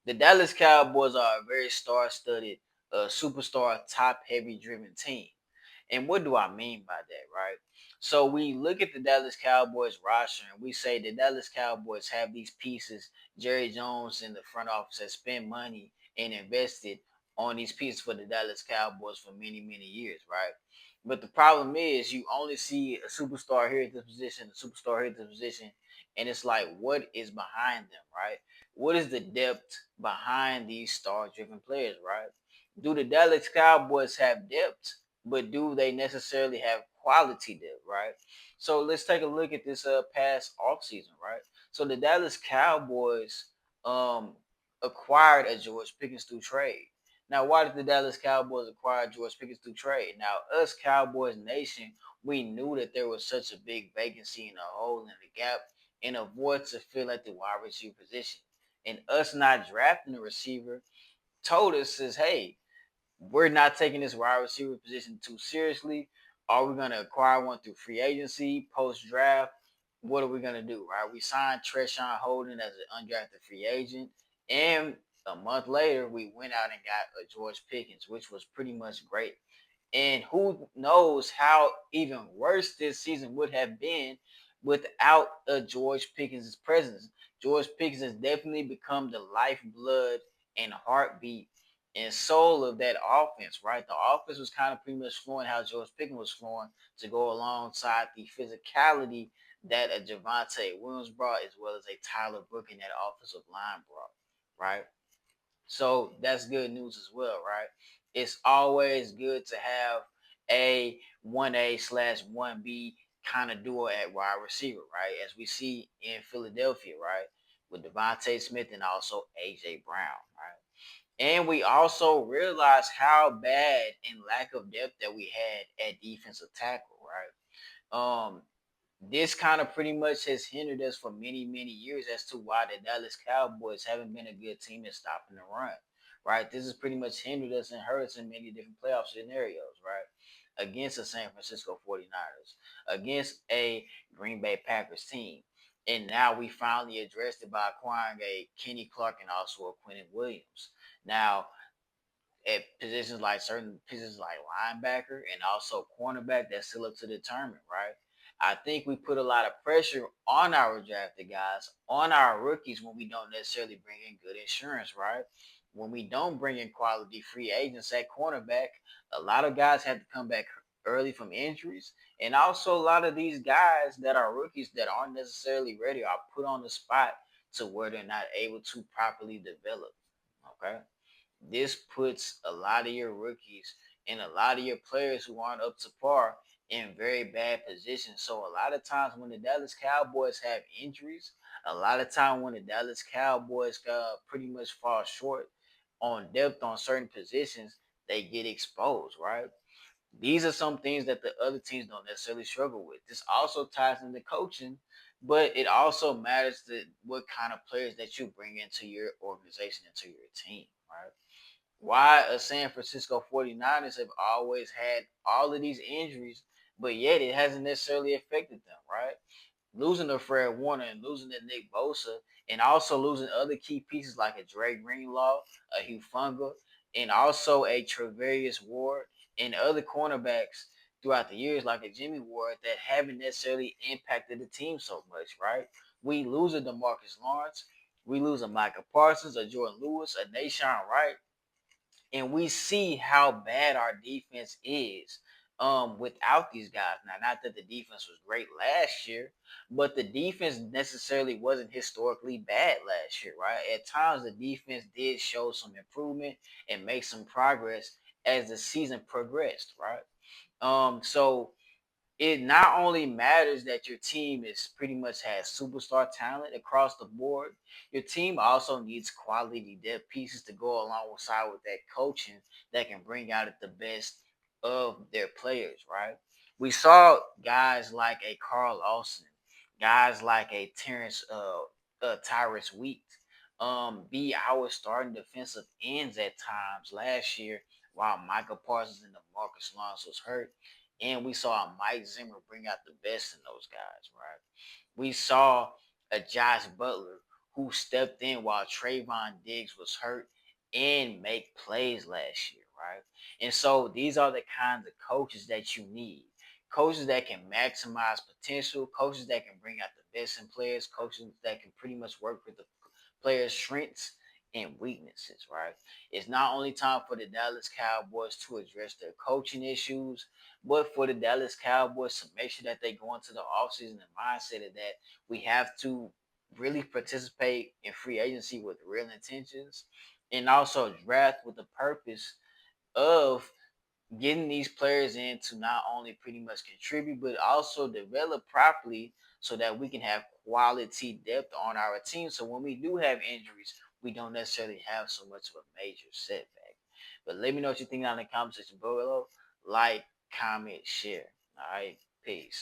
The Dallas Cowboys are a very star-studded, superstar, top-heavy driven team. And what do I mean by that, right? So we look at the Dallas Cowboys roster and we say the Dallas Cowboys have these pieces. Jerry Jones in the front office has spent money and invested on these pieces for the Dallas Cowboys for many, many years, right? But the problem is you only see a superstar here at this position, a superstar here at this position, and it's like, what is behind them, right? What is the depth behind these star-driven players, right? Do the Dallas Cowboys have depth? But do they necessarily have quality depth, right? So let's take a look at this past offseason, right? So the Dallas Cowboys um acquired a George Pickens through trade. Now, why did the Dallas Cowboys acquire George Pickens through trade? Now, us Cowboys Nation, we knew that there was such a big vacancy and a hole in the gap and a void to fill at the wide receiver position. And us not drafting a receiver told us is, hey, we're not taking this wide receiver position too seriously. Are we going to acquire one through free agency, post draft? What are we going to do, right? We signed Treshawn Holden as an undrafted free agent. And a month later, we went out and got a George Pickens, which was pretty much great. And who knows how even worse this season would have been without a George Pickens' presence. George Pickens has definitely become the lifeblood and heartbeat and soul of that offense, right? The offense was kind of pretty much flowing how George Pickens was flowing to go alongside the physicality that a Javante Williams brought, as well as a Tyler Book in that offensive line brought, right? So that's good news as well, right? It's always good to have a 1A slash 1B kind of duo at wide receiver, right? As we see in Philadelphia, right? With Devontae Smith and also AJ Brown, right? And we also realized how bad and lack of depth that we had at defensive tackle, right? This kind of pretty much has hindered us for many, many years as to why the Dallas Cowboys haven't been a good team at stopping the run, right? This has pretty much hindered us and hurt us in many different playoff scenarios, right? Against the San Francisco 49ers, against a Green Bay Packers team. And now we finally addressed it by acquiring a Kenny Clark and also a Quentin Williams. Now, at positions like certain positions like linebacker and also cornerback, that's still up to determine, right? I think we put a lot of pressure on our drafted guys, on our rookies when we don't necessarily bring in good insurance, right? When we don't bring in quality free agents at cornerback, a lot of guys have to come back early from injuries. And also a lot of these guys that are rookies that aren't necessarily ready are put on the spot to where they're not able to properly develop. Okay. This puts a lot of your rookies and a lot of your players who aren't up to par in very bad positions. So a lot of times when the Dallas Cowboys have injuries, a lot of time when the Dallas Cowboys pretty much fall short on depth on certain positions, they get exposed, right? These are some things that the other teams don't necessarily struggle with. This also ties into coaching, but it also matters to what kind of players that you bring into your organization, into your team, right? Why a San Francisco 49ers have always had all of these injuries, but yet it hasn't necessarily affected them, right? Losing to Fred Warner and losing to Nick Bosa, and also losing other key pieces like a Dre Greenlaw, a Hugh Funga, and also a Travarius Ward, and other cornerbacks throughout the years like a Jimmy Ward that haven't necessarily impacted the team so much, right? We lose a DeMarcus Lawrence, we lose a Micah Parsons, a Jordan Lewis, a Nashawn Wright, and we see how bad our defense is without these guys. Now, not that the defense was great last year, but the defense necessarily wasn't historically bad last year, right? At times, the defense did show some improvement and make some progress as the season progressed, right? So it not only matters that your team is pretty much has superstar talent across the board, your team also needs quality depth pieces to go alongside with that coaching that can bring out the best of their players, right? We saw guys like a Carl Lawson, guys like a Tyrus Wheat, be our starting defensive ends at times last year while Michael Parsons and Marcus Lawrence was hurt, and we saw a Mike Zimmer bring out the best in those guys, right? We saw a Josh Butler who stepped in while Trayvon Diggs was hurt and make plays last year, right? And so these are the kinds of coaches that you need. Coaches that can maximize potential, coaches that can bring out the best in players, coaches that can pretty much work with the players' strengths and weaknesses, right? It's not only time for the Dallas Cowboys to address their coaching issues, but for the Dallas Cowboys to make sure that they go into the offseason and mindset of that we have to really participate in free agency with real intentions and also draft with the purpose of getting these players in to not only pretty much contribute but also develop properly so that we can have quality depth on our team so when we do have injuries we don't necessarily have so much of a major setback. But let me know what you think down in the comment section below. Like, comment, share. All right, peace.